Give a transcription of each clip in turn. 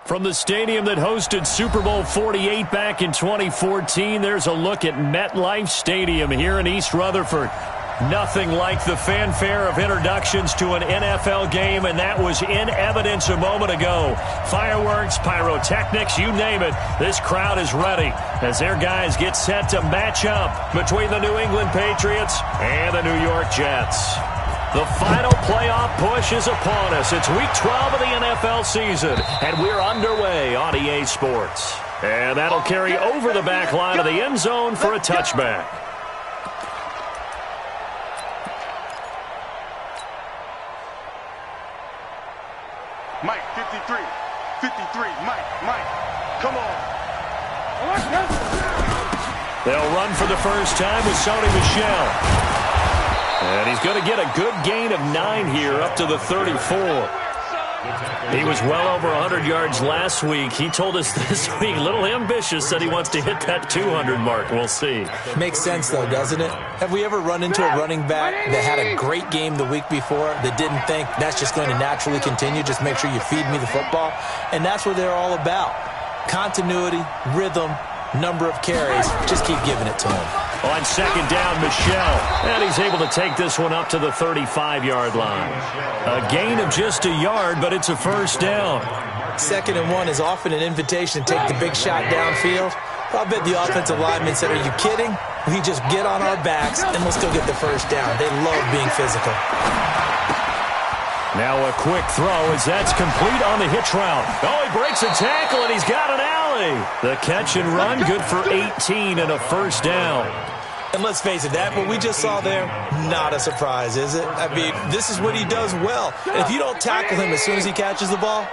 From the stadium that hosted Super Bowl 48 back in 2014, there's a look at MetLife Stadium here in East Rutherford. Nothing like the fanfare of introductions to an NFL game, and that was in evidence a moment ago. Fireworks, pyrotechnics, you name it. This crowd is ready as their guys get set to match up between the New England Patriots and the New York Jets. The final playoff push is upon us. It's Week 12 of the NFL season, and we're underway on EA Sports. And that'll carry over the back line of the end zone for a touchback. Mike, 53, Mike, come on. They'll run for the first time with Sony Michel. And he's going to get a good gain of 9 here up to the 34. He was well over 100 yards last week. He told us this week, a little ambitious, said he wants to hit that 200 mark. We'll see. Makes sense, though, doesn't it? Have we ever run into a running back that had a great game the week before that didn't think that's just going to naturally continue? Just make sure you feed me the football. And that's what they're all about. Continuity, rhythm, number of carries. Just keep giving it to him. On second down, Michel. And he's able to take this one up to the 35-yard line. A gain of just a yard, but it's a first down. 2nd and 1 is often an invitation to take the big shot downfield. I bet the offensive lineman said, are you kidding? We just get on our backs and let's go get the first down. They love being physical. Now a quick throw as that's complete on the hitch route. Oh, he breaks a tackle and he's got an alley. The catch and run good for 18 and a first down. And let's face it, that what we just saw there, not a surprise, is it? I mean, this is what he does well. And if you don't tackle him as soon as he catches the ball,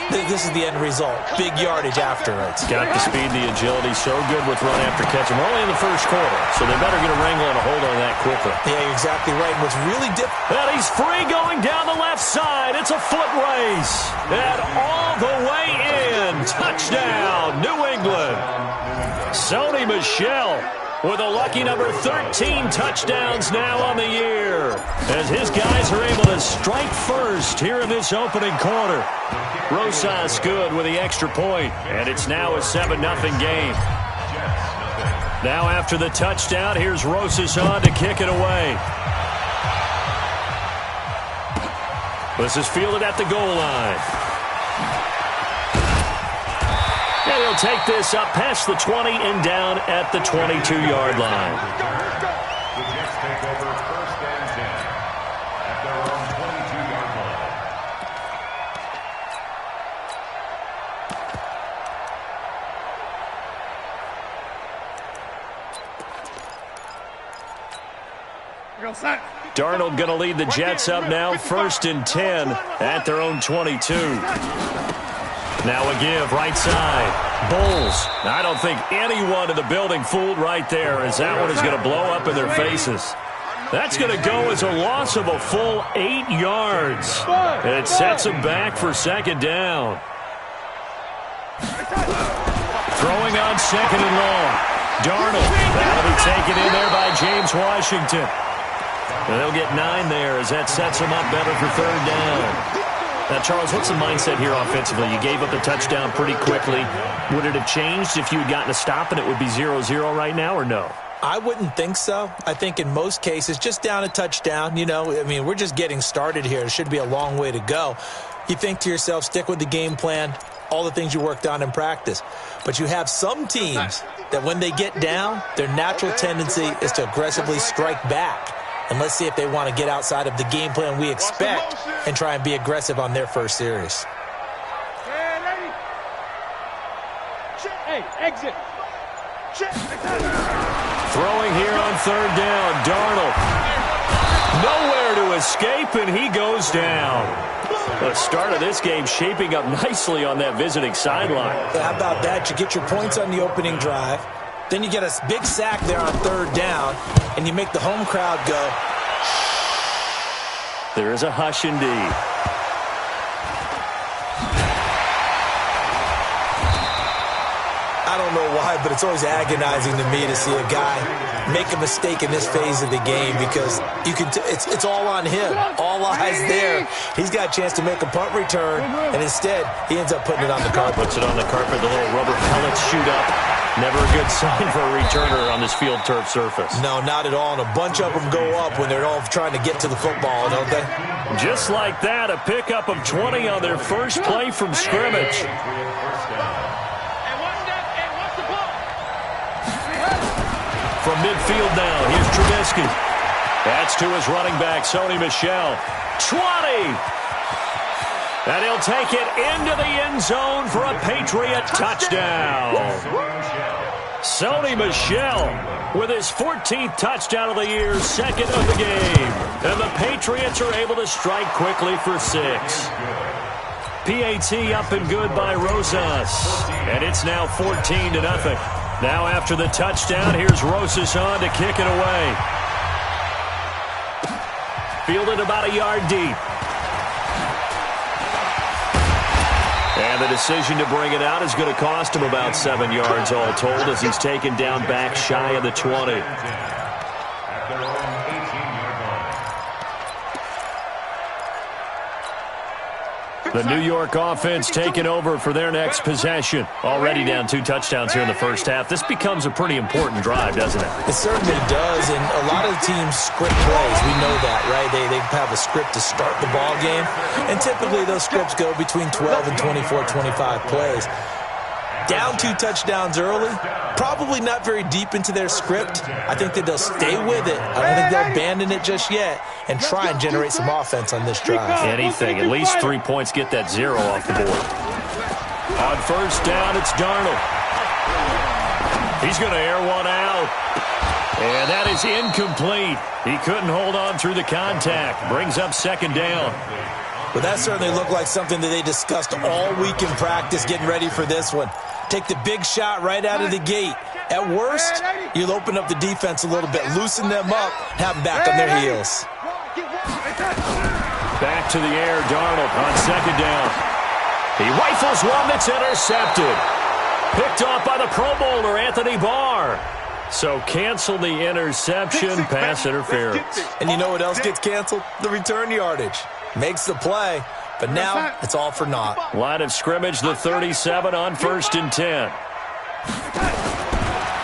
this is the end result. Big yardage afterwards. Got the speed, the agility, so good with run after catch. And we're only in the first quarter, so they better get a wrangle and a hold on that quickly. Yeah, you're exactly right. And what's really different... And he's free going down the left side. It's a foot race. And all the way in. Touchdown, New England. Sony Michel with a lucky number 13 touchdowns now on the year, as his guys are able to strike first here in this opening quarter. Rosas good with the extra point, and it's now a 7-0 game. Now after the touchdown, here's Rosas on to kick it away. This is fielded at the goal line. And he'll take this up past the 20 and down at the 22-yard line. The Jets take over 1st and 10 at their own 22-yard line. Darnold going to lead the Jets up now, 1st and 10 at their own 22. Now a give, right side. Bulls. I don't think anyone in the building fooled right there, as that one is going to blow up in their faces. That's going to go as a loss of a full 8 yards. And it sets them back for 2nd down. Throwing on 2nd and long. Darnold. That'll be taken in there by James Washington. And they'll get 9 there as that sets them up better for 3rd down. Now, Charles, what's the mindset here offensively? You gave up a touchdown pretty quickly. Would it have changed if you had gotten a stop and it would be 0-0 right now, or no? I wouldn't think so. I think in most cases, just down a touchdown, you know, I mean, we're just getting started here. It should be a long way to go. You think to yourself, stick with the game plan, all the things you worked on in practice. But you have some teams that when they get down, their natural tendency is to aggressively strike back. And let's see if they want to get outside of the game plan we expect and try and be aggressive on their first series. Hey, exit. Throwing here on 3rd down, Darnold. Nowhere to escape, and he goes down. The start of this game shaping up nicely on that visiting sideline. How about that? You get your points on the opening drive. Then you get a big sack there on 3rd down, and you make the home crowd go. There is a hush indeed. I don't know why, but it's always agonizing to me to see a guy make a mistake in this phase of the game because you can. It's all on him. All eyes there. He's got a chance to make a punt return, and instead he ends up putting it on the carpet. Puts it on the carpet. The little rubber pellets shoot up. Never a good sign for a returner on this field turf surface. No, not at all. And a bunch of them go up when they're all trying to get to the football, don't they? Just like that, a pickup of 20 on their first play from scrimmage. From midfield now, here's Trubisky. That's to his running back, Sony Michel. 20! And he'll take it into the end zone for a Patriot touchdown. Sony Michel with his 14th touchdown of the year, second of the game. And the Patriots are able to strike quickly for 6. PAT up and good by Rosas. And it's now 14-0. Now after the touchdown, here's Rosas on to kick it away. Fielded about a yard deep. And the decision to bring it out is going to cost him about 7 yards all told as he's taken down back shy of the 20. The New York offense taking over for their next possession. Already down 2 touchdowns here in the first half. This becomes a pretty important drive, doesn't it? It certainly does, and a lot of teams script plays. We know that, right? They have a script to start the ball game, and typically those scripts go between 12 and 24, 25 plays. Down 2 touchdowns early, probably not very deep into their script. I think that they'll stay with it. I don't think they'll abandon it just yet and try and generate some offense on this drive. Anything, at least 3 points, get that 0 off the board. On first down, it's Darnold. He's going to air one out. And that is incomplete. He couldn't hold on through the contact. Brings up second down. Well, that certainly looked like something that they discussed all week in practice getting ready for this one. Take the big shot right out of the gate. At worst, you'll open up the defense a little bit, loosen them up, have them back on their heels. Back to the air, Darnold on second down. He rifles one that's intercepted. Picked off by the Pro Bowler, Anthony Barr. So cancel the interception, pass interference. And you know what else gets canceled? The return yardage. Makes the play, but now it's all for naught. Line of scrimmage, the 37 on first and 10.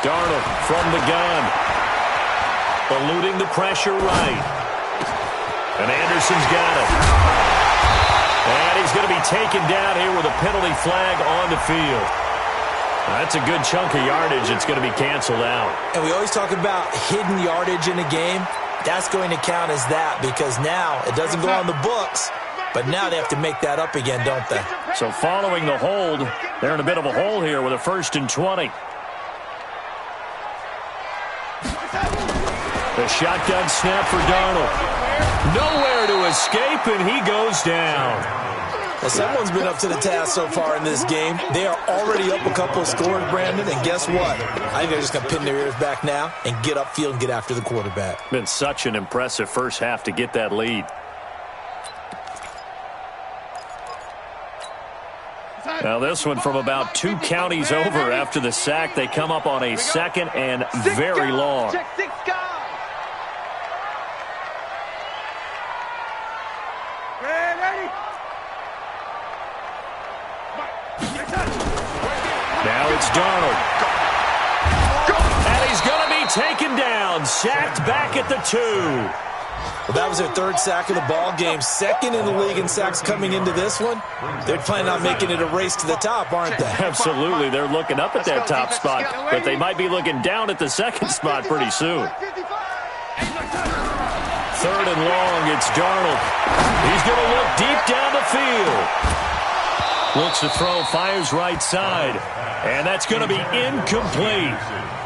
Darnold from the gun. Eluding the pressure right. And Anderson's got it. And he's going to be taken down here with a penalty flag on the field. That's a good chunk of yardage. It's going to be canceled out. And we always talk about hidden yardage in a game. That's going to count as that because now it doesn't go on the books, but now they have to make that up again, don't they? So following the hold, they're in a bit of a hole here with a first and 20. The shotgun snap for Darnold. Nowhere to escape, and he goes down. Well, someone's been up to the task so far in this game. They are already up a couple of scores, Brandon, and guess what? I think they're just going to pin their ears back now and get upfield and get after the quarterback. Been such an impressive first half to get that lead. Now this one from about 2 counties over after the sack. They come up on a second and very long. Check 6 guys. Ready? Now it's Darnold. And he's going to be taken down. Sacked back at the 2. Well, that was their 3rd sack of the ball game. 2nd in the league in sacks coming into this one. They're planning on making it a race to the top, aren't they? Absolutely. They're looking up at that top spot, but they might be looking down at the 2nd spot pretty soon. 3rd and long, it's Darnold. He's going to look deep down the field. Looks to throw, fires right side. And that's going to be incomplete.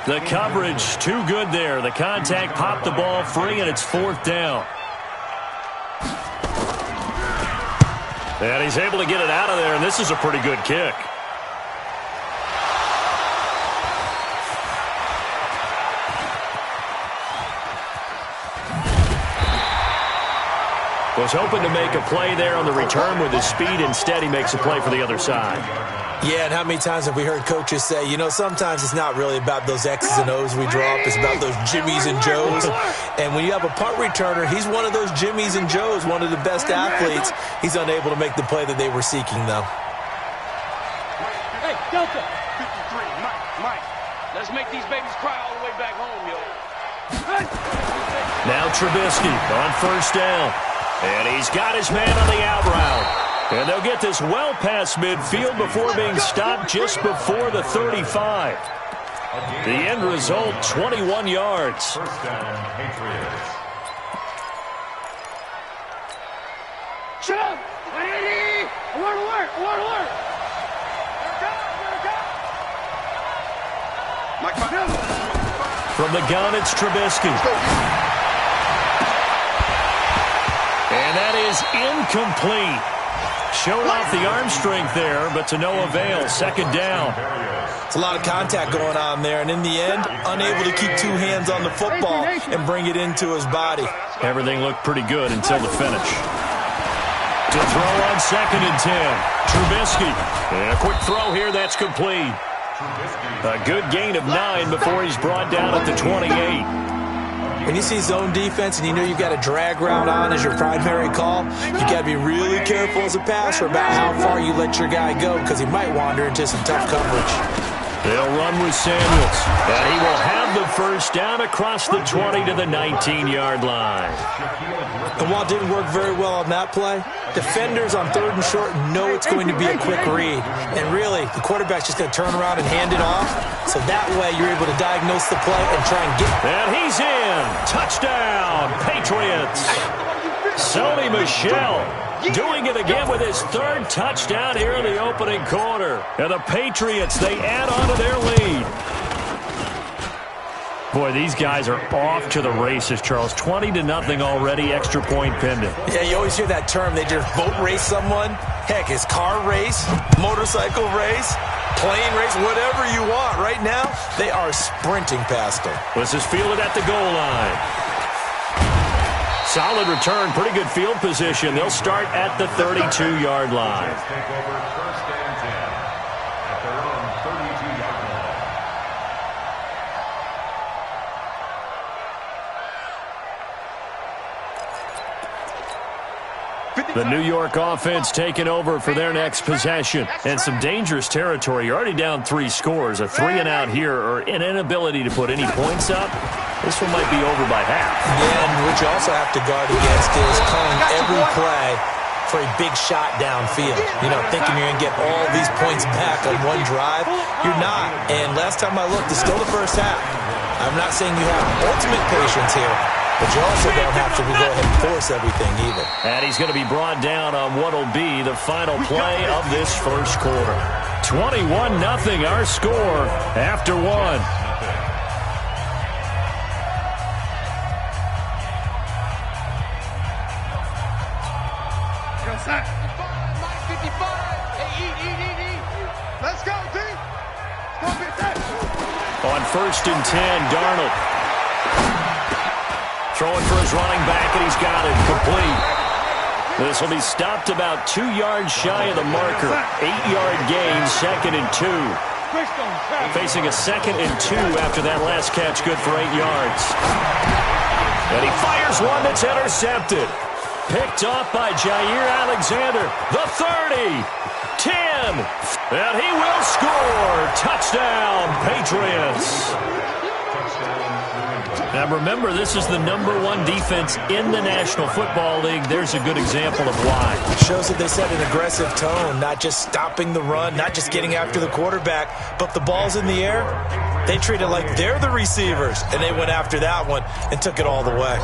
The coverage too good there. The contact popped the ball free, and it's 4th down. And he's able to get it out of there, and this is a pretty good kick. Was hoping to make a play there on the return with his speed. Instead, he makes a play for the other side. Yeah, and how many times have we heard coaches say, you know, sometimes it's not really about those X's and O's we drop. It's about those Jimmies and Joes. And when you have a punt returner, he's one of those Jimmies and Joes, one of the best athletes. He's unable to make the play that they were seeking, though. Hey, Delta. 53, Mike. Let's make these babies cry all the way back home, yo. Now Trubisky on first down. And he's got his man on the out route. And they'll get this well past midfield before being stopped just before the 35. The end result, 21 yards. First down, Patriots. Shut up. Ready? Alert. Mike, 5. From the gun, it's Trubisky. And that is incomplete. Showed off the arm strength there, but to no avail. Second down. It's a lot of contact going on there, and in the end, unable to keep two hands on the football and bring it into his body. Everything looked pretty good until the finish. To throw on 2nd and 10. Trubisky. And a quick throw here, that's complete. A good gain of 9 before he's brought down at the 28. When you see zone defense and you know you've got a drag route on as your primary call, you got to be really careful as a passer about how far you let your guy go because he might wander into some tough coverage. They'll run with Samuels, and he will have the first down across the 20 to the 19-yard line. And while it didn't work very well on that play, defenders on 3rd and short know it's going to be a quick read. And really, the quarterback's just going to turn around and hand it off. So that way, you're able to diagnose the play and try and get it. And he's in. Touchdown, Patriots. Sony Michel doing it again with his 3rd touchdown here in the opening quarter. And the Patriots, they add on to their lead. Boy, these guys are off to the races, Charles. 20-0 already, extra point pending. Yeah, you always hear that term. They just boat race someone. Heck, it's car race, motorcycle race, plane race, whatever you want. Right now, they are sprinting past them. This is fielded at the goal line. Solid return, pretty good field position. They'll start at the 32-yard line. Take over 1st and 10 at their own 32-yard line. The New York offense taking over for their next possession. And some dangerous territory. You're already down 3 scores. A 3-and-out here or an inability to put any points up. This one might be over by half. Yeah, and what you also have to guard against is calling every play for a big shot downfield. You know, thinking you're going to get all these points back on one drive. You're not. And last time I looked, it's still the first half. I'm not saying you have ultimate patience here, but you also don't have to go ahead and force everything either. And he's going to be brought down on what will be the final play of this first quarter. 21-0 our score after 1. Mike 55. Hey, eat. Let's go, D. Go get that. On 1st and 10, Darnold. Throwing for his running back, and he's got it complete. This will be stopped about 2 yards shy of the marker. 8-yard gain, 2nd and 2. Facing a 2nd and 2 after that last catch, good for 8 yards. And he fires one that's intercepted. Picked off by Jair Alexander. The 30, 10, and he will score. Touchdown, Patriots. Now remember, this is the #1 defense in the National Football League. There's a good example of why. It shows that they set an aggressive tone, not just stopping the run, not just getting after the quarterback, but the ball's in the air. They treat it like they're the receivers, and they went after that one and took it all the way.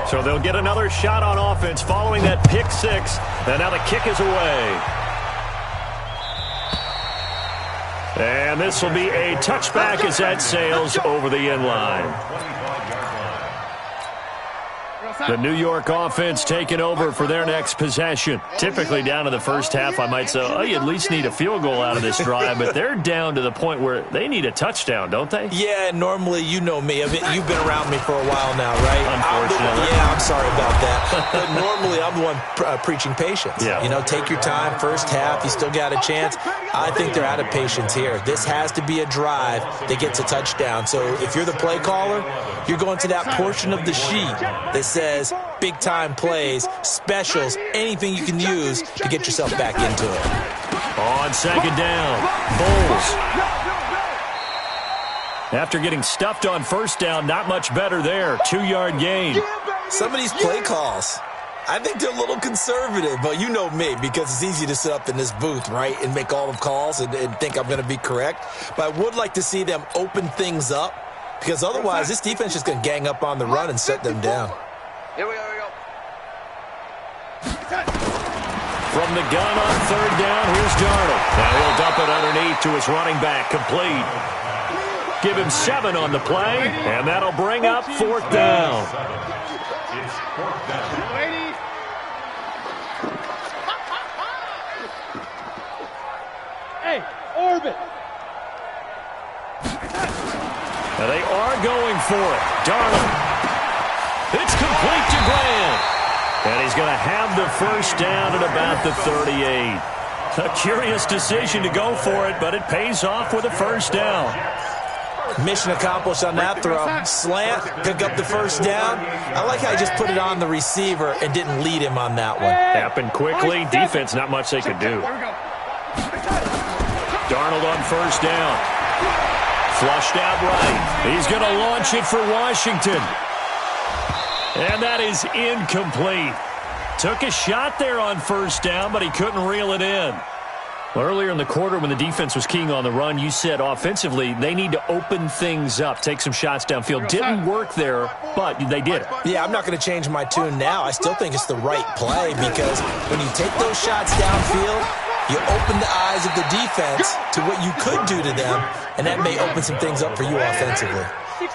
So they'll get another shot on offense following that pick 6, and now the kick is away. And this will be a touchback as that sails over the end line. The New York offense taking over for their next possession. Typically down to the first half, I might say, oh, you at least need a field goal out of this drive, but they're down to the point where they need a touchdown, don't they? Yeah, normally, you know me. You've been around me for a while now, right? Unfortunately. I'm sorry about that. But normally, I'm the one preaching patience. Yeah. You know, take your time, first half, you still got a chance. I think they're out of patience here. This has to be a drive that gets a touchdown. So if you're the play caller, you're going to that portion of the sheet that says big-time plays, specials, anything you can use to get yourself back into it. On second down, Bulls. After getting stuffed on first down, not much better there. 2-yard gain. Some of these play calls, I think they're a little conservative, but you know me, because it's easy to sit up in this booth, right, and make all the calls and think I'm going to be correct. But I would like to see them open things up, because otherwise this defense is going to gang up on the run and set them down. Here we go, here we go. From the gun on third down, here's Darnold. Now he'll dump it underneath to his running back, complete. Give him 7 on the play, and that'll bring up fourth down. It's fourth down. Hey, orbit. Now they are going for it. Darnold. It's complete to Grant. And he's going to have the first down at about the 38. A curious decision to go for it, but it pays off with a first down. Mission accomplished on that throw. Slant, pick up the first down. I like how he just put it on the receiver and didn't lead him on that one. Happened quickly. Defense, not much they could do. Darnold on first down. Flushed out right. He's going to launch it for Washington. And that is incomplete. Took a shot there on first down, but he couldn't reel it in. Well, earlier in the quarter when the defense was keying on the run, you said offensively they need to open things up, take some shots downfield. Didn't work there, but they did it. Yeah, I'm not going to change my tune now. I still think it's the right play because when you take those shots downfield, you open the eyes of the defense to what you could do to them, and that may open some things up for you offensively.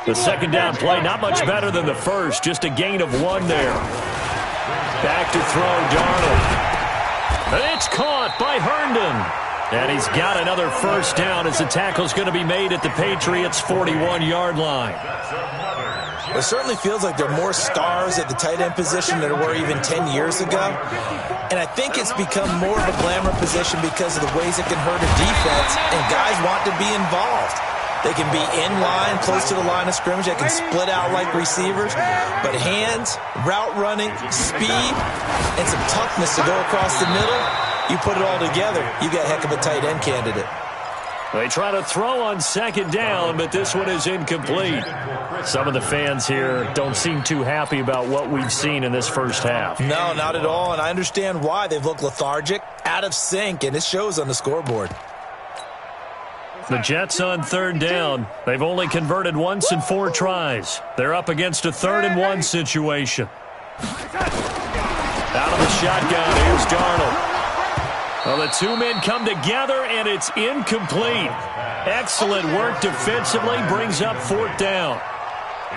The second down play, not much better than the first, just a gain of 1 there. Back to throw, Darnold. It's caught by Herndon. And he's got another first down as the tackle's going to be made at the Patriots' 41-yard line. It certainly feels like there are more stars at the tight end position than there were even 10 years ago. And I think it's become more of a glamour position because of the ways it can hurt a defense, and guys want to be involved. They can be in line, close to the line of scrimmage. They can split out like receivers. But hands, route running, speed, and some toughness to go across the middle, you put it all together, you got a heck of a tight end candidate. They try to throw on second down, but this one is incomplete. Some of the fans here don't seem too happy about what we've seen in this first half. No, not at all, and I understand why. They've looked lethargic, out of sync, and it shows on the scoreboard. The Jets on third down. They've only converted once in 4 tries. They're up against a 3rd-and-1 situation. Out of the shotgun, here's Darnold. Well, the 2 men come together, and it's incomplete. Excellent work defensively, brings up 4th down.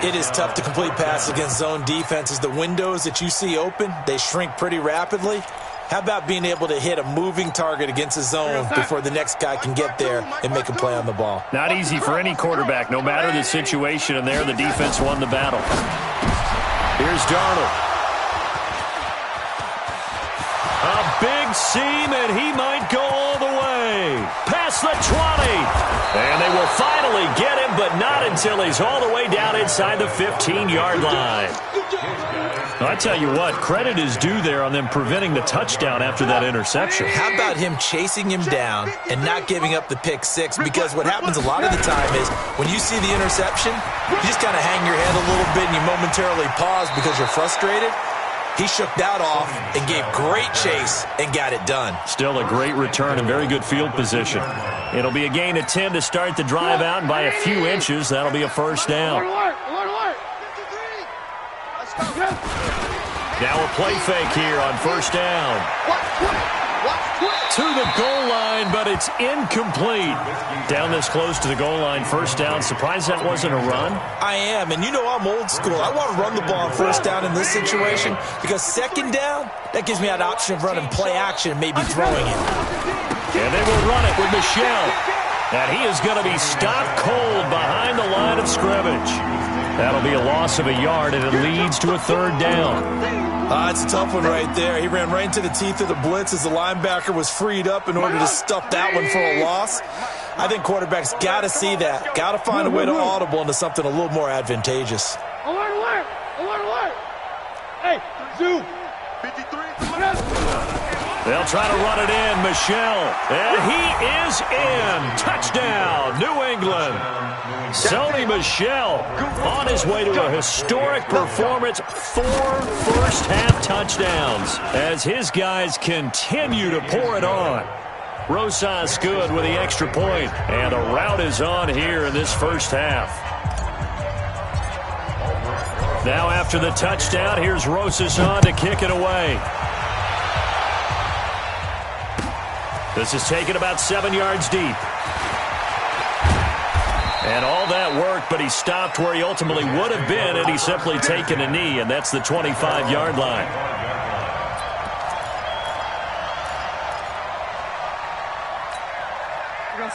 It is tough to complete passes against zone defenses. The windows that you see open, they shrink pretty rapidly. How about being able to hit a moving target against a zone before the next guy can get there and make a play on the ball? Not easy for any quarterback, no matter the situation, and there the defense won the battle. Here's Darnold. A big seam, and he might go all the way. Past the 20. And they will finally get him, but not until he's all the way down inside the 15-yard line. I tell you what, credit is due there on them preventing the touchdown after that interception. How about him chasing him down and not giving up the pick six? Because what happens a lot of the time is when you see the interception, you just kind of hang your head a little bit and you momentarily pause because you're frustrated. He shook that off and gave great chase and got it done. Still a great return and very good field position. It'll be a gain of 10 to start the drive out, and by a few inches, that'll be a first down. Now a play fake here on first down. To the goal line, but it's incomplete. Down this close to the goal line, first down. Surprised that wasn't a run? I am, and you know I'm old school. I want to run the ball on first down in this situation because second down, that gives me that option of running play action and maybe throwing it. And they will run it with Michel. And he is going to be stopped cold behind the line of scrimmage. That'll be a loss of a yard, and it leads to a third down. It's a tough one right there. He ran right into the teeth of the blitz as the linebacker was freed up in order to stuff that one for a loss. I think quarterbacks got to see that. Got to find a way to audible into something a little more advantageous. Alert! Hey, Zoo! 53. They'll try to run it in. Michel. And he is in. Touchdown, New England. Sony Michel on his way to a historic performance. 4 first-half touchdowns as his guys continue to pour it on. Rosas good with the extra point, and the rout is on here in this first half. Now after the touchdown, here's Rosas on to kick it away. This is taken about 7 yards deep. And all that worked, but he stopped where he ultimately would have been, and he's simply taken a knee, and that's the 25-yard line.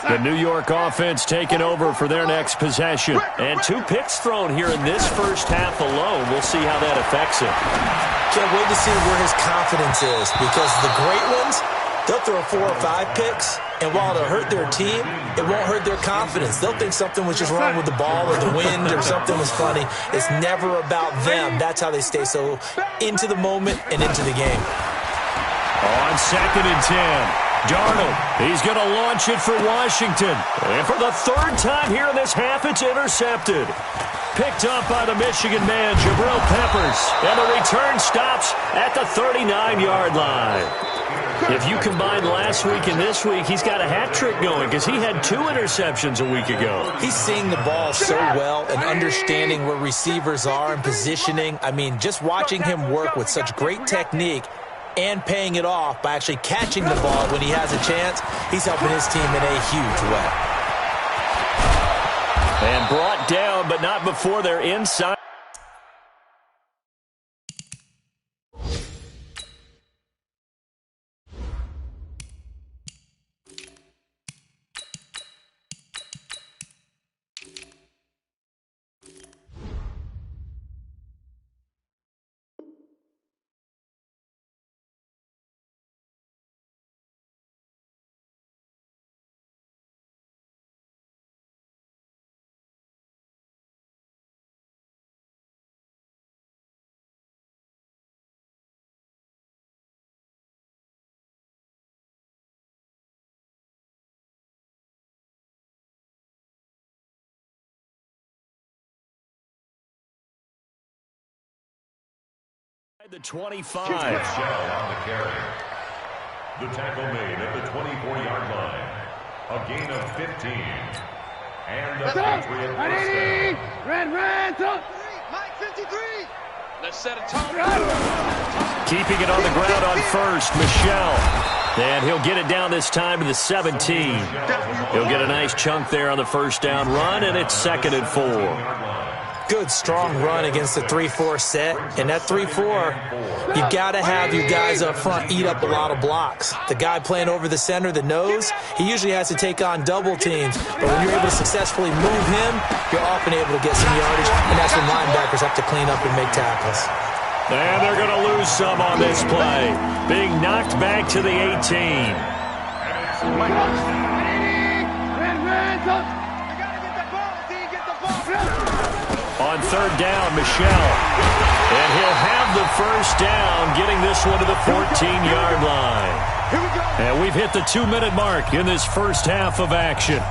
The New York offense taking over for their next possession. And 2 picks thrown here in this first half alone. We'll see how that affects him. Can't wait to see where his confidence is because the great ones, they'll throw 4 or 5 picks, and while it'll hurt their team, it won't hurt their confidence. They'll think something was just wrong with the ball or the wind or something was funny. It's never about them. That's how they stay so into the moment and into the game. On 2nd and 10. Darnold, he's going to launch it for Washington. And for the 3rd time here in this half, it's intercepted. Picked up by the Michigan man, Jabril Peppers. And the return stops at the 39-yard line. If you combine last week and this week, he's got a hat trick going because he had 2 interceptions a week ago. He's seeing the ball so well and understanding where receivers are and positioning. I mean, just watching him work with such great technique and paying it off by actually catching the ball when he has a chance, he's helping his team in a huge way. And brought down, but not before they're inside. The 25. On the carry. The tackle made at the 24-yard line. A gain of 15. And the Patriot first down. Red, Mike 53. Let's set a tone. Keeping it on the ground on first, Michel. And he'll get it down this time to the 17. He'll get a nice chunk there on the first down run, and it's 2nd and 4. Good, strong run against the 3-4 set. And that 3-4, you've got to have your guys up front eat up a lot of blocks. The guy playing over the center, the nose, he usually has to take on double teams. But when you're able to successfully move him, you're often able to get some yardage. And that's when linebackers have to clean up and make tackles. And they're going to lose some on this play. Being knocked back to the 18. On 3rd down, Michel. And he'll have the first down, getting this one to the 14-yard line. And we've hit the 2-minute mark in this first half of action.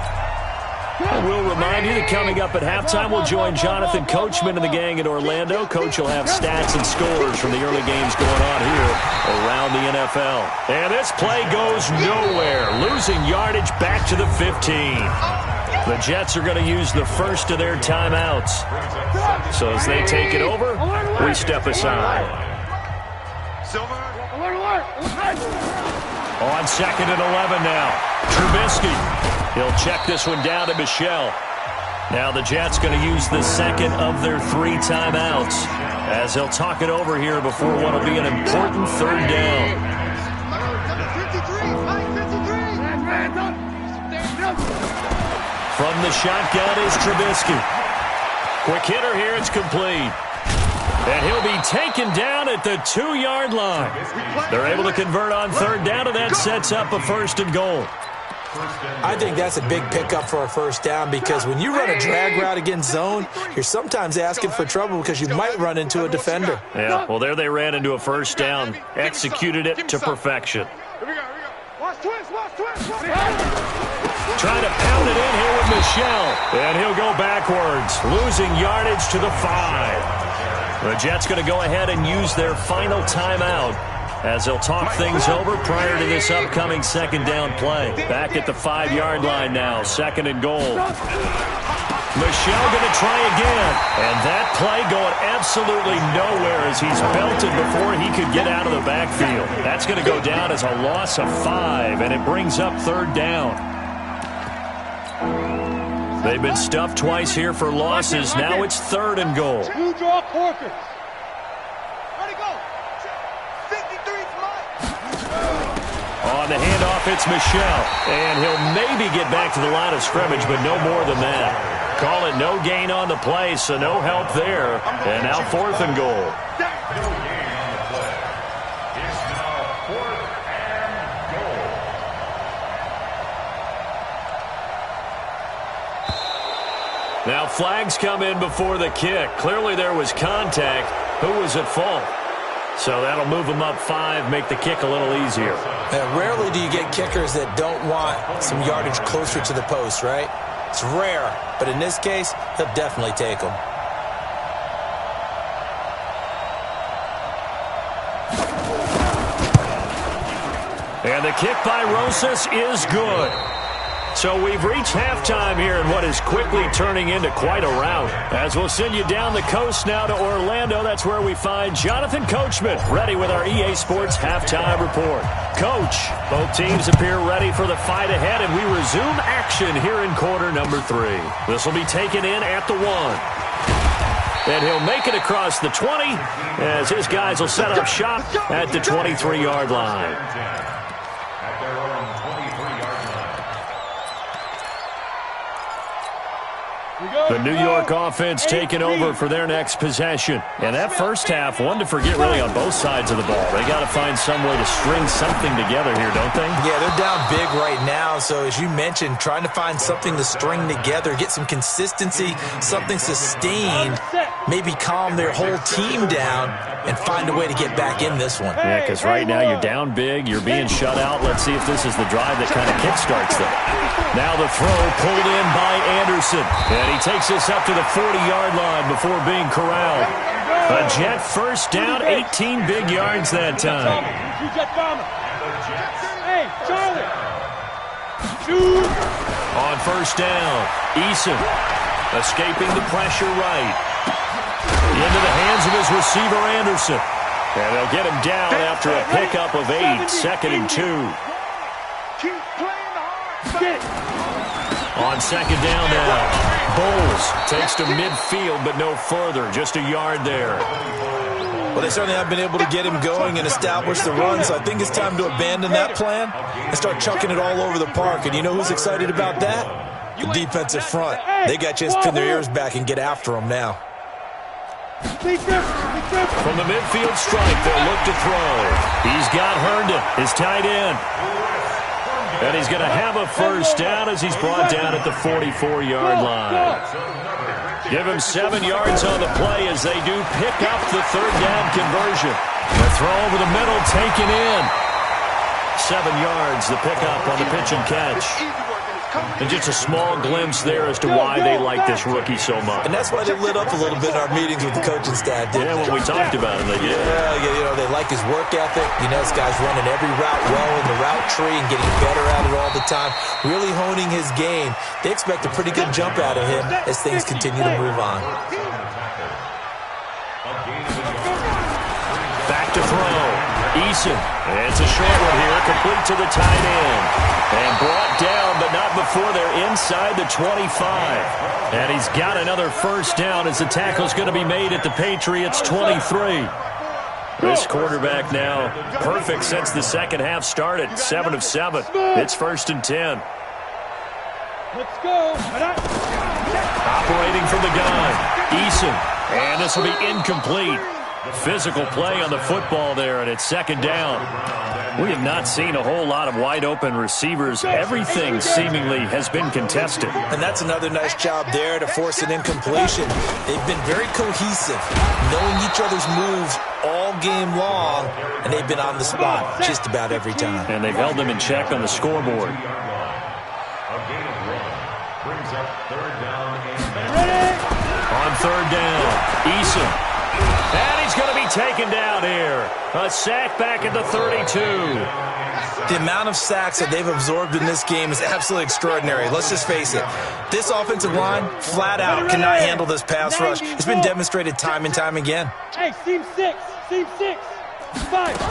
And we'll remind you that coming up at halftime, we'll join Jonathan Coachman and the gang in Orlando. Coach will have stats and scores from the early games going on here around the NFL. And this play goes nowhere, losing yardage back to the 15. The Jets are going to use the first of their timeouts. So as they take it over, we step aside. On 2nd and 11 now. Trubisky. He'll check this one down to Michelle. Now the Jets going to use the second of their 3 timeouts as they'll talk it over here before what will be an important 3rd down. From the shotgun is Trubisky. Quick hitter here. It's complete. And he'll be taken down at the 2-yard line. They're able to convert on 3rd down, and that sets up a 1st and goal. I think that's a big pickup for a 1st down because when you run a drag route against zone, you're sometimes asking for trouble because you might run into a defender. Yeah, well, there they ran into a 1st down, executed it to perfection. Trying to pound it in here with Michelle, and he'll go backwards, losing yardage to the 5. The Jets going to go ahead and use their final timeout as they'll talk things over prior to this upcoming 2nd down play. Back at the 5-yard line now, 2nd and goal. Michelle going to try again, and that play going absolutely nowhere as he's belted before he could get out of the backfield. That's going to go down as a loss of 5, and it brings up 3rd down. They've been stuffed twice here for losses. Now it's 3rd and goal. 2 draw quarters. Ready, go. 53 On the handoff, it's Michelle. And he'll maybe get back to the line of scrimmage, but no more than that. Call it no gain on the play, so no help there. And now 4th and goal. No gain on the play. It's now 4th and goal. Now flags come in before the kick. Clearly there was contact. Who was at fault? So that'll move them up 5, make the kick a little easier. Rarely do you get kickers that don't want some yardage closer to the post, right? It's rare, but in this case, he'll definitely take them. And the kick by Rosas is good. So we've reached halftime here in what is quickly turning into quite a rout. As we'll send you down the coast now to Orlando, that's where we find Jonathan Coachman, ready with our EA Sports Halftime Report. Coach, both teams appear ready for the fight ahead, and we resume action here in quarter number 3. This will be taken in at the 1. And he'll make it across the 20 as his guys will set up shop at the 23-yard line. At their own 23-yard line. The New York offense taking over for their next possession. And that first half, one to forget really on both sides of the ball. They got to find some way to string something together here, don't they? Yeah, they're down big right now. So as you mentioned, trying to find something to string together, get some consistency, something sustained, maybe calm their whole team down and find a way to get back in this one. Yeah, because right now you're down big, you're being shut out. Let's see if this is the drive that kind of kickstarts them. Now the throw pulled in by Anderson. And he takes this up to the 40-yard line before being corralled. A Jet first down, 18 big yards that time. Hey, Charlie. Shoot. On first down, Eason escaping the pressure right. Into the hands of his receiver, Anderson. And they'll get him down after a pickup of 8, 2nd and 2. Keep playing hard. On second down now, Bowles takes to midfield, but no further, just a yard there. Well, they certainly have been able to get him going and establish the run, so I think it's time to abandon that plan and start chucking it all over the park. And you know who's excited about that? The defensive front. They got a chance to pin their ears back and get after him now. From the midfield stripe, they'll look to throw. He's got Herndon, his tight end. And he's going to have a first down as he's brought down at the 44-yard line. Give him 7 yards on the play as they do pick up the 3rd down conversion. The throw over the middle taken in. 7 yards, the pickup on the pitch and catch. And just a small glimpse there as to why they like this rookie so much. And that's why they lit up a little bit in our meetings with the coaching staff. Yeah, when we talked about him, they did. Yeah, you know, they like his work ethic. You know, this guy's running every route well in the route tree and getting better at it all the time. Really honing his game. They expect a pretty good jump out of him as things continue to move on. Back to throw. Eason. It's a short one here, complete to the tight end. And brought down, but not before they're inside the 25. And he's got another first down as the tackle's going to be made at the Patriots' 23. This quarterback now perfect since the second half started. 7 of 7. It's 1st and 10. Let's go. Operating from the gun, Eason. And this will be incomplete. Physical play on the football there, and it's 2nd down. We have not seen a whole lot of wide-open receivers. Everything seemingly has been contested. And that's another nice job there to force an incompletion. They've been very cohesive, knowing each other's moves all game long, and they've been on the spot just about every time. And they've held them in check on the scoreboard. A gain of 1 brings up 3rd down and On 3rd down, Eason. And he's going to be taken down here. A sack back at the 32. The amount of sacks that they've absorbed in this game is absolutely extraordinary. Let's just face it. This offensive line, flat out, cannot handle this pass rush. It's been demonstrated time and time again. Hey, seam 6. 5.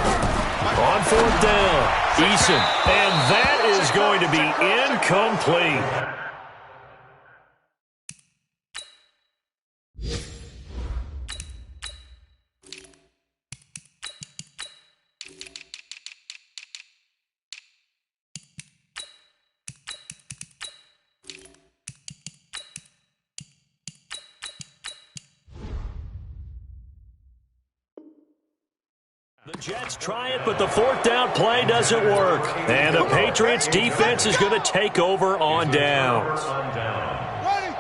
On 4th down, Eason. And that is going to be incomplete. The Jets try it, but the 4th down play doesn't work. And the Patriots defense is going to take over on downs.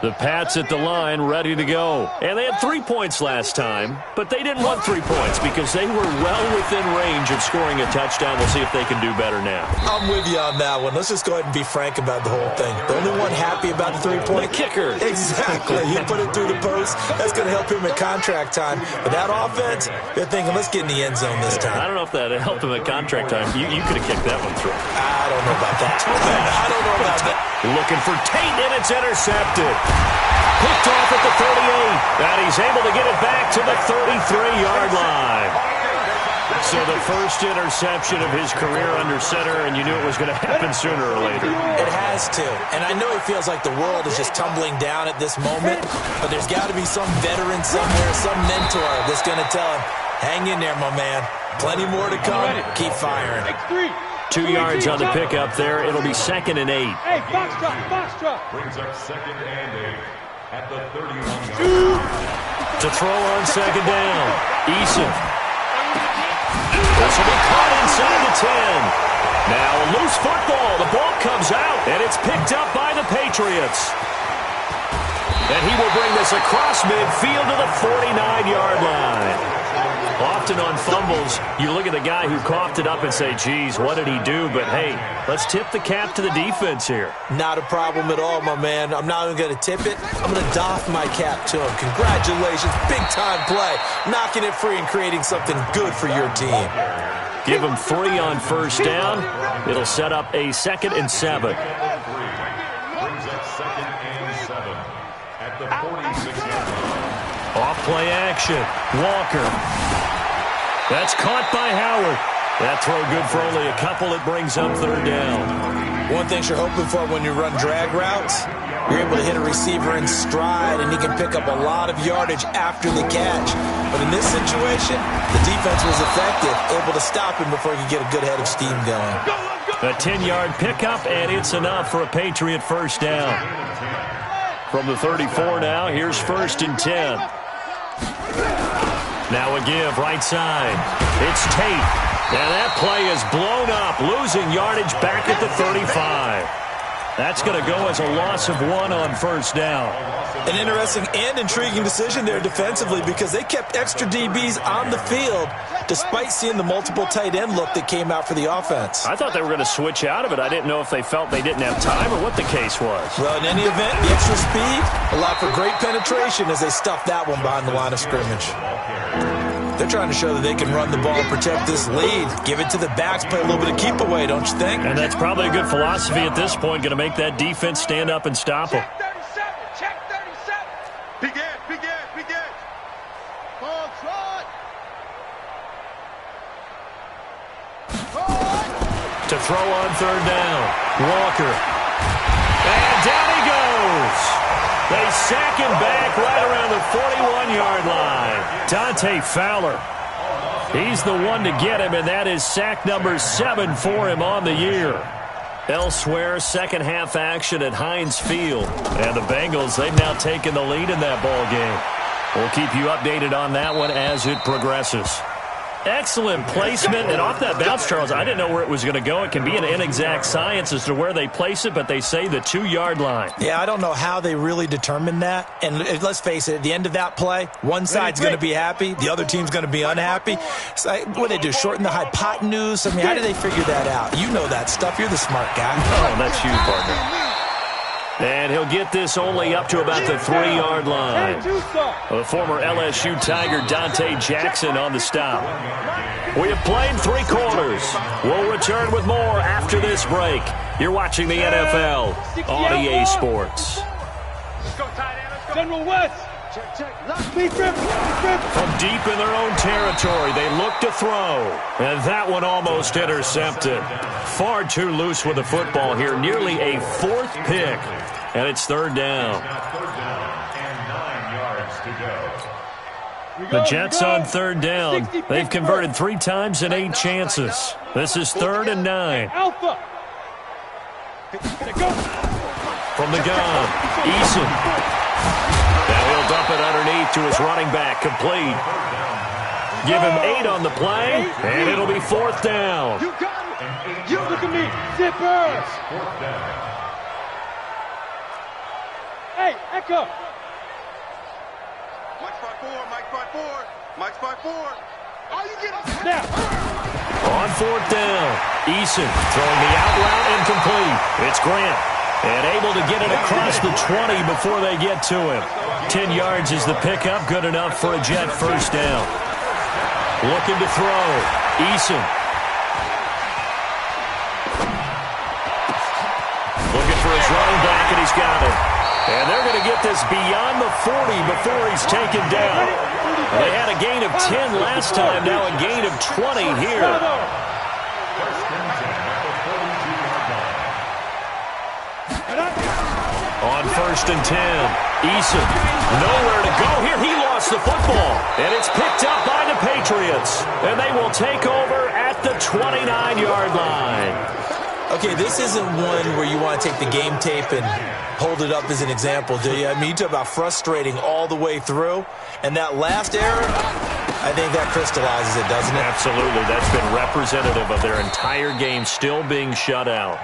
The Pats at the line ready to go. And they had 3 points last time, but they didn't want 3 points because they were well within range of scoring a touchdown. We'll see if they can do better now. I'm with you on that one. Let's just go ahead and be frank about the whole thing. The only one happy about the 3-point? The kicker. Exactly. He put it through the post. That's going to help him at contract time. But that offense, they're thinking, let's get in the end zone this time. I don't know if that helped him at contract time. You could have kicked that one through. I don't know about that. I don't know about that. Looking for Tate, and it's intercepted. Picked off at the 38, and he's able to get it back to the 33-yard line. So the first interception of his career under center, and you knew it was going to happen sooner or later. It has to. And I know it feels like the world is just tumbling down at this moment, but there's got to be some veteran somewhere, some mentor that's going to tell him, hang in there, my man. Plenty more to come. Keep firing. 2 yards on the pickup there. It'll be 2nd and 8. Hey, Foxtrot. brings up 2nd and 8 at the 31-yard line. To throw on 2nd down, Eason. This will be caught inside the 10. Now a loose football. The ball comes out, and it's picked up by the Patriots. And he will bring this across midfield to the 49-yard line. Often on fumbles, you look at the guy who coughed it up and say, geez, what did he do? But, hey, let's tip the cap to the defense here. Not a problem at all, my man. I'm not even going to tip it. I'm going to doff my cap to him. Congratulations. Big-time play. Knocking it free and creating something good for your team. Give him 3 on first down. It'll set up a 2nd and 7. Brings up 2nd and 7 at the 46-yard line. Off play action. Walker. That's caught by Howard. That throw good for only a couple. It brings up 3rd down. One thing you're hoping for when you run drag routes, you're able to hit a receiver in stride, and he can pick up a lot of yardage after the catch. But in this situation, the defense was effective, able to stop him before he could get a good head of steam going. A 10-yard pickup, and it's enough for a Patriot first down. From the 34 now, here's 1st and 10. Now a give, right side. It's Tate. And that play is blown up, losing yardage back at the 35. That's going to go as a loss of 1 on first down. An interesting and intriguing decision there defensively because they kept extra DBs on the field despite seeing the multiple tight end look that came out for the offense. I thought they were going to switch out of it. I didn't know if they felt they didn't have time or what the case was. Well, in any event, the extra speed allowed for great penetration as they stuffed that one behind the line of scrimmage. They're trying to show that they can run the ball and protect this lead. Give it to the backs, play a little bit of keep away, don't you think? And that's probably a good philosophy at this point, going to make that defense stand up and stop them. Check 37. Begin. Ball trot. to throw on third down. Walker. And down he goes. They sack him back right around the 41-yard line. Dante Fowler. He's the one to get him, and that is sack number 7 for him on the year. Elsewhere, second half action at Heinz Field. And the Bengals, they've now taken the lead in that ball game. We'll keep you updated on that one as it progresses. Excellent placement, and off that bounce, Charles, I didn't know where it was going to go. It can be an inexact science as to where they place it, but they say the 2-yard line. Yeah, I don't know how they really determined that. And let's face it, at the end of that play, one side's going to be happy, the other team's going to be unhappy. So, what do they do, shorten the hypotenuse? I mean, how do they figure that out? You know that stuff. You're the smart guy. Oh, that's you, partner. And he'll get this only up to about the 3-yard line. The former LSU Tiger Dante Jackson on the stop. We have played 3 quarters. We'll return with more after this break. You're watching the NFL on EA Sports. General West. From deep in their own territory, they look to throw. And that one almost intercepted. Far too loose with the football here. Nearly a 4th pick. And it's third down. The Jets on third down. They've converted 3 times in 8 chances. This is 3rd and 9. From the gun, Eason. Now he'll dump it underneath to his running back, complete. Give him 8 on the play, and it'll be 4th down. You got it. You look at me. Zipper. Hey, Echo. Mike's 5-4, Mike's 5-4, Mike's 5-4. All you get is Now. On 4th down, Eason throwing the out route incomplete. It's Grant, and able to get it across the 20 before they get to him. 10 yards is the pickup, good enough for a Jet first down. Looking to throw, Eason. Looking for his running back, and he's got it. And they're going to get this beyond the 40 before he's taken down. They had a gain of 10 last time, now a gain of 20 here. On 1st and 10, Eason, nowhere to go here. He lost the football, and it's picked up by the Patriots. And they will take over at the 29-yard line. Okay, this isn't one where you want to take the game tape and hold it up as an example, do you? I mean, you talk about frustrating all the way through. And that last error, I think that crystallizes it, doesn't it? Absolutely. That's been representative of their entire game still being shut out.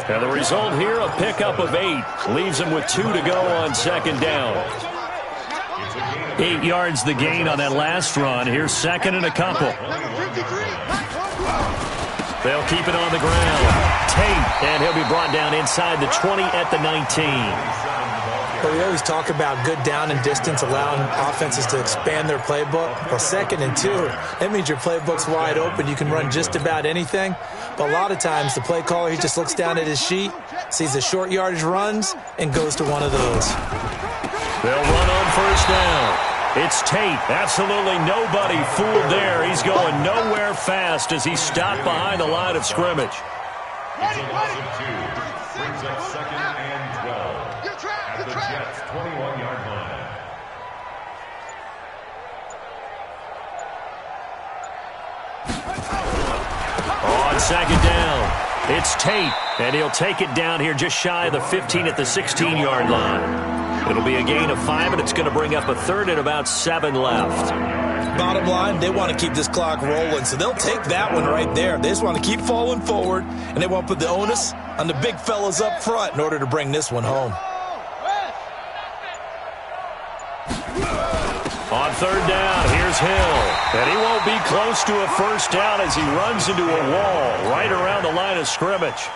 And the result here, a pickup of 8. Leaves them with 2 to go on 2nd down. 8 yards the gain on that last run. Here's 2nd and a couple. They'll keep it on the ground. Tate, and he'll be brought down inside the 20 at the 19. Well, we always talk about good down and distance, allowing offenses to expand their playbook. Well, 2nd and 2, that means your playbook's wide open. You can run just about anything. But a lot of times, the play caller, he just looks down at his sheet, sees the short yardage runs, and goes to one of those. They'll run on 1st down. It's Tate. Absolutely nobody fooled there. He's going nowhere fast as he's stopped behind the line of scrimmage. It's a loss of 2. Brings up 2nd and 12. At the Jets' 21-yard line. On 2nd down, it's Tate, and he'll take it down here just shy of the 15 at the 16-yard line. It'll be a gain of 5, and it's going to bring up a 3rd and about 7 left. Bottom line, they want to keep this clock rolling, so they'll take that one right there. They just want to keep falling forward, and they want to put the onus on the big fellas up front in order to bring this one home. On 3rd down, here's Hill. And he won't be close to a first down as he runs into a wall right around the line of scrimmage.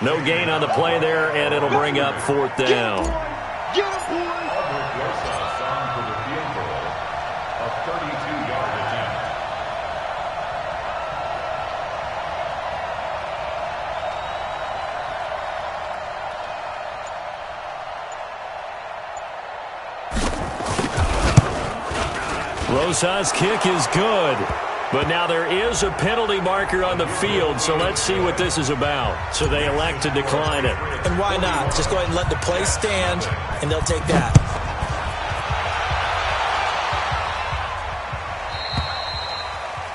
No gain on the play there, and it'll bring up 4th down. Get him, boy! For the field goal, a 32-yard attempt. Rosas' kick is good. But now there is a penalty marker on the field, so let's see what this is about. So they elect to decline it. And why not? Just go ahead and let the play stand, and they'll take that.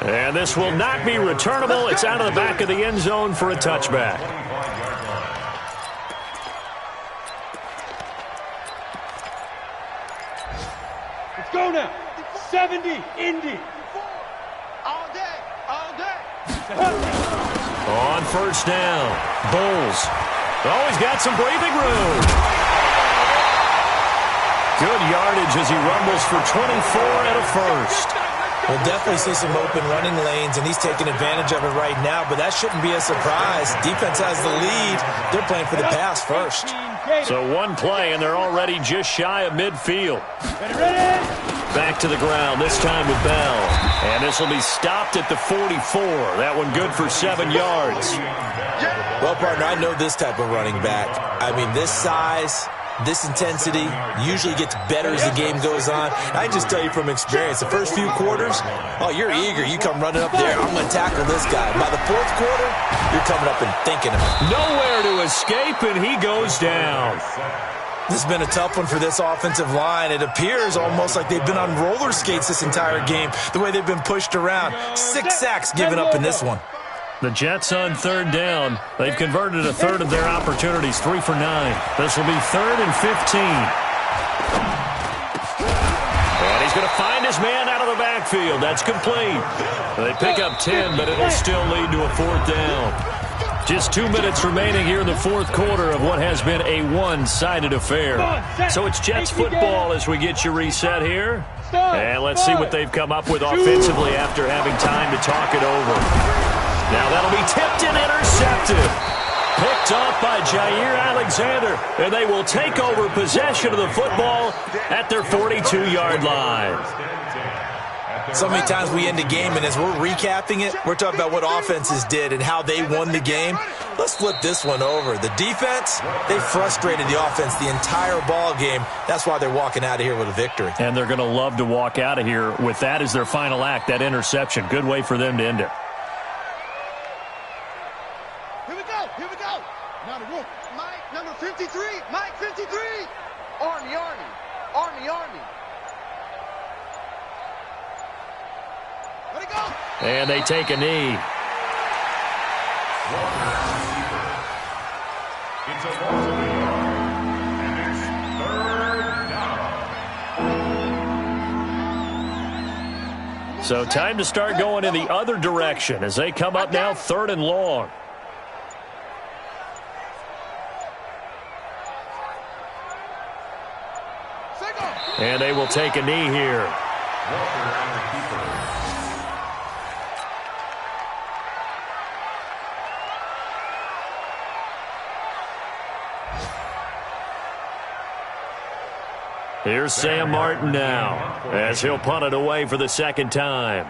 And this will not be returnable. It's out of the back of the end zone for a touchback. Let's go now. 70, Indy. All day, all day. On first down, Bulls. Always got some breathing room. Good yardage as he rumbles for 24 and a first. We'll definitely see some open running lanes, and he's taking advantage of it right now, but that shouldn't be a surprise. Defense has the lead. They're playing for the pass first. So one play, and they're already just shy of midfield. Back to the ground, this time with Bell. And this will be stopped at the 44. That one good for 7 yards. Well, partner, I know this type of running back. I mean, this size, this intensity usually gets better as the game goes on. I just tell you from experience, the first few quarters, oh, you're eager. You come running up there, I'm going to tackle this guy. By the fourth quarter, you're coming up and thinking about it. Nowhere to escape, and he goes down. This has been a tough one for this offensive line. It appears almost like they've been on roller skates this entire game, the way they've been pushed around. 6 sacks given up in this one. The Jets on third down. They've converted a third of their opportunities, 3 for 9. This will be 3rd and 15. And he's going to find his man out of the backfield. That's complete. They pick up 10, but it'll still lead to a 4th down. Just 2 minutes remaining here in the fourth quarter of what has been a one-sided affair. So it's Jets football as we get you reset here. And let's see what they've come up with offensively after having time to talk it over. Now that'll be tipped and intercepted. Picked off by Jair Alexander. And they will take over possession of the football at their 42-yard line. So many times we end a game, and as we're recapping it, we're talking about what offenses did and how they won the game. Let's flip this one over. The defense, they frustrated the offense the entire ball game. That's why they're walking out of here with a victory. And they're going to love to walk out of here with that as their final act, that interception. Good way for them to end it. Here we go, here we go. Now the rookie, Mike, number 53, Mike 53. Army, Army, Army, Army. Let it go. And they take a knee. It's a loss of a yard, and it's 3rd down. So time to start going in the other direction as they come up now 3rd and long. And they will take a knee here. Here's Sam Martin now as he'll punt it away for the 2nd time.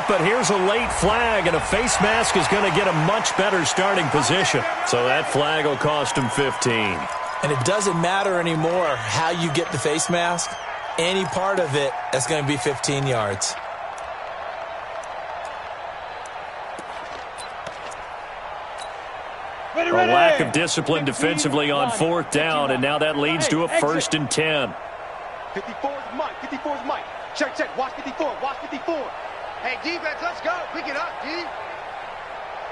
But here's a late flag, and a face mask is going to get a much better starting position. So that flag will cost him 15. And it doesn't matter anymore how you get the face mask. Any part of it, that's going to be 15 yards. A lack of discipline defensively on 4th down, and now that leads to a 1st and 10. 54 is Mike, 54 is Mike. Check, check, watch 54, watch 54. Hey, defense, let's go. Pick it up, D.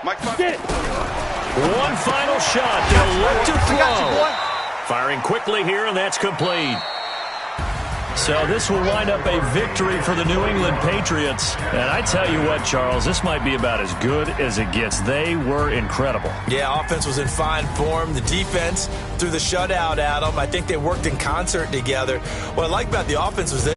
Mike's get it. One final shot. They'll look to throw. Firing quickly here, and that's complete. So this will wind up a victory for the New England Patriots. And I tell you what, Charles, this might be about as good as it gets. They were incredible. Yeah, offense was in fine form. The defense threw the shutout at them. I think they worked in concert together. What I like about the offense was that